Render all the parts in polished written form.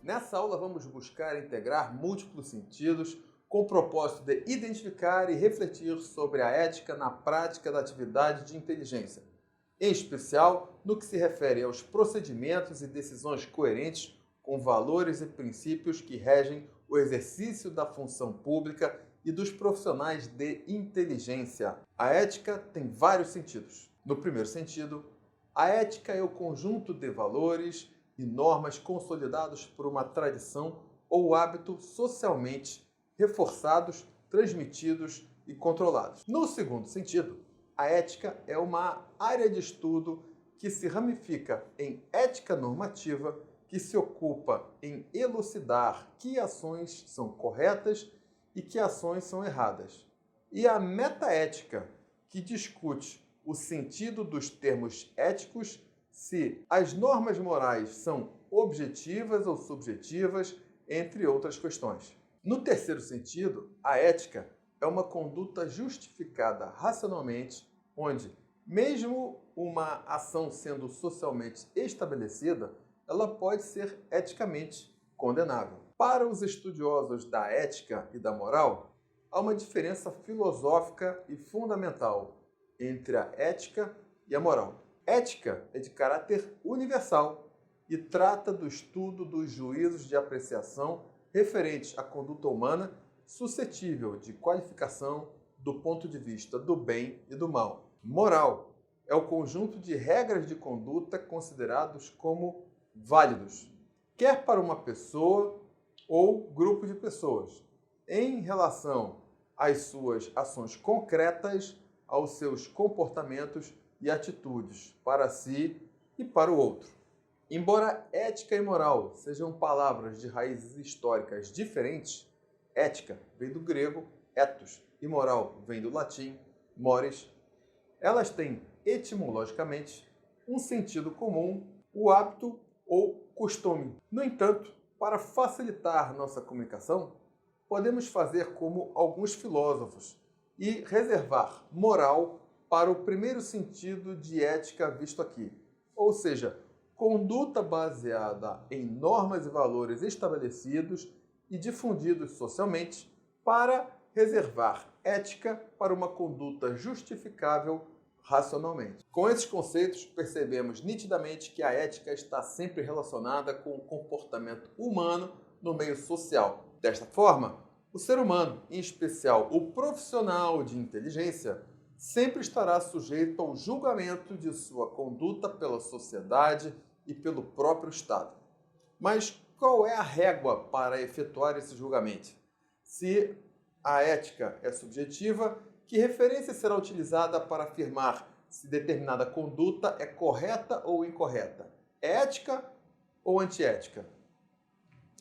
Nessa aula vamos buscar integrar múltiplos sentidos com o propósito de identificar e refletir sobre a ética na prática da atividade de inteligência, em especial no que se refere aos procedimentos e decisões coerentes com valores e princípios que regem o exercício da função pública e dos profissionais de inteligência. A ética tem vários sentidos. No primeiro sentido, a ética é o conjunto de valores e normas consolidados por uma tradição ou hábito socialmente reforçados, transmitidos e controlados. No segundo sentido, a ética é uma área de estudo que se ramifica em ética normativa, que se ocupa em elucidar que ações são corretas e que ações são erradas. E a metaética, que discute o sentido dos termos éticos, se as normas morais são objetivas ou subjetivas, entre outras questões. No terceiro sentido, a ética é uma conduta justificada racionalmente, onde, mesmo uma ação sendo socialmente estabelecida, ela pode ser eticamente condenável. Para os estudiosos da ética e da moral, há uma diferença filosófica e fundamental entre a ética e a moral. Ética é de caráter universal e trata do estudo dos juízos de apreciação referentes à conduta humana suscetível de qualificação do ponto de vista do bem e do mal. Moral é o conjunto de regras de conduta considerados como válidos, quer para uma pessoa ou grupo de pessoas, em relação às suas ações concretas, aos seus comportamentos e atitudes para si e para o outro. Embora ética e moral sejam palavras de raízes históricas diferentes, ética vem do grego ethos e moral vem do latim mores, elas têm etimologicamente um sentido comum, o hábito ou costume. No entanto, para facilitar nossa comunicação, podemos fazer como alguns filósofos e reservar moral para o primeiro sentido de ética visto aqui, ou seja, conduta baseada em normas e valores estabelecidos e difundidos socialmente, para reservar ética para uma conduta justificável racionalmente. Com esses conceitos, percebemos nitidamente que a ética está sempre relacionada com o comportamento humano no meio social. Desta forma, o ser humano, em especial o profissional de inteligência, sempre estará sujeito ao julgamento de sua conduta pela sociedade e pelo próprio Estado. Mas qual é a régua para efetuar esse julgamento? Se a ética é subjetiva, que referência será utilizada para afirmar se determinada conduta é correta ou incorreta? É ética ou antiética?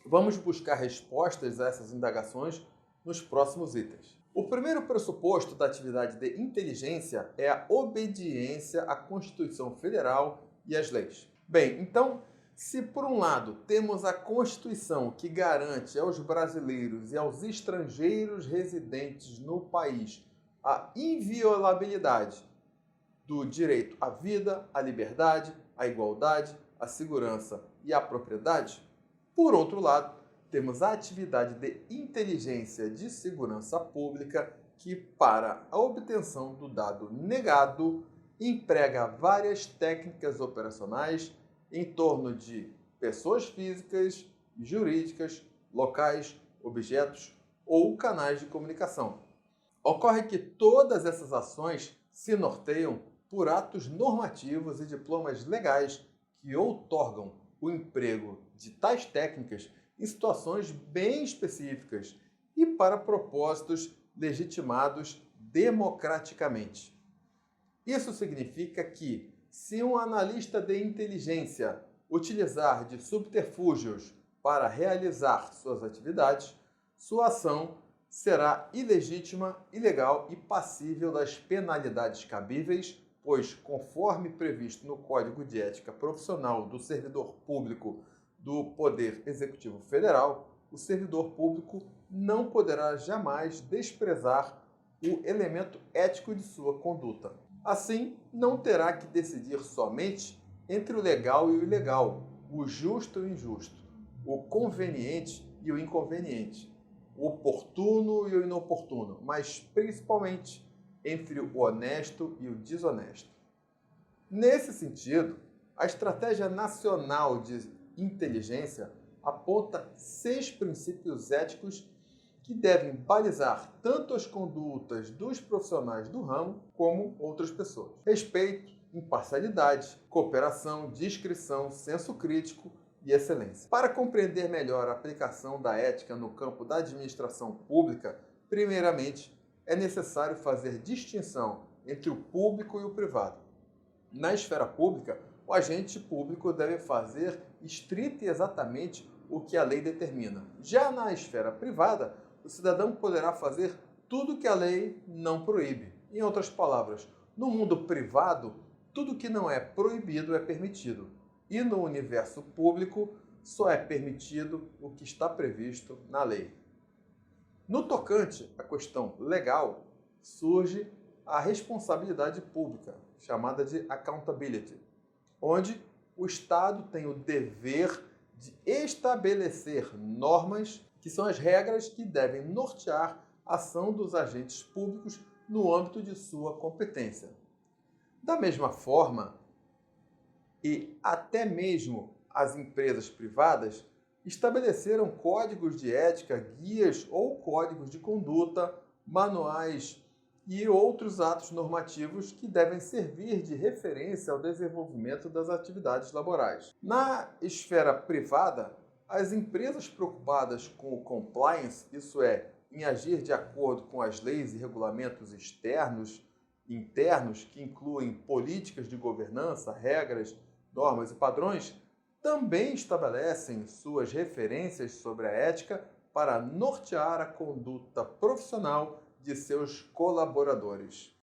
Vamos buscar respostas a essas indagações nos próximos itens. O primeiro pressuposto da atividade de inteligência é a obediência à Constituição Federal e às leis. Bem, então, se por um lado temos a Constituição que garante aos brasileiros e aos estrangeiros residentes no país a inviolabilidade do direito à vida, à liberdade, à igualdade, à segurança e à propriedade, por outro lado, temos a atividade de inteligência de segurança pública que, para a obtenção do dado negado, emprega várias técnicas operacionais em torno de pessoas físicas e jurídicas, locais, objetos ou canais de comunicação. Ocorre que todas essas ações se norteiam por atos normativos e diplomas legais que outorgam o emprego de tais técnicas em situações bem específicas e para propósitos legitimados democraticamente. Isso significa que, se um analista de inteligência utilizar de subterfúgios para realizar suas atividades, sua ação será ilegítima, ilegal e passível das penalidades cabíveis, pois, conforme previsto no Código de Ética Profissional do Servidor Público do Poder Executivo Federal, o servidor público não poderá jamais desprezar o elemento ético de sua conduta. Assim, não terá que decidir somente entre o legal e o ilegal, o justo e o injusto, o conveniente e o inconveniente, o oportuno e o inoportuno, mas principalmente entre o honesto e o desonesto. Nesse sentido, a Estratégia Nacional de Inteligência aponta 6 princípios éticos que devem balizar tanto as condutas dos profissionais do ramo como outras pessoas. Respeito, imparcialidade, cooperação, discrição, senso crítico e excelência. Para compreender melhor a aplicação da ética no campo da administração pública, primeiramente é necessário fazer distinção entre o público e o privado. Na esfera pública, o agente público deve fazer estrita e exatamente o que a lei determina. Já na esfera privada, o cidadão poderá fazer tudo o que a lei não proíbe. Em outras palavras, no mundo privado, tudo que não é proibido é permitido. E no universo público, só é permitido o que está previsto na lei. No tocante à questão legal, surge a responsabilidade pública, chamada de accountability, onde o Estado tem o dever de estabelecer normas que são as regras que devem nortear a ação dos agentes públicos no âmbito de sua competência. Da mesma forma, e até mesmo as empresas privadas estabeleceram códigos de ética, guias ou códigos de conduta, manuais e outros atos normativos que devem servir de referência ao desenvolvimento das atividades laborais. Na esfera privada, as empresas preocupadas com o compliance, isso é, em agir de acordo com as leis e regulamentos externos e internos, que incluem políticas de governança, regras, normas e padrões, também estabelecem suas referências sobre a ética para nortear a conduta profissional de seus colaboradores.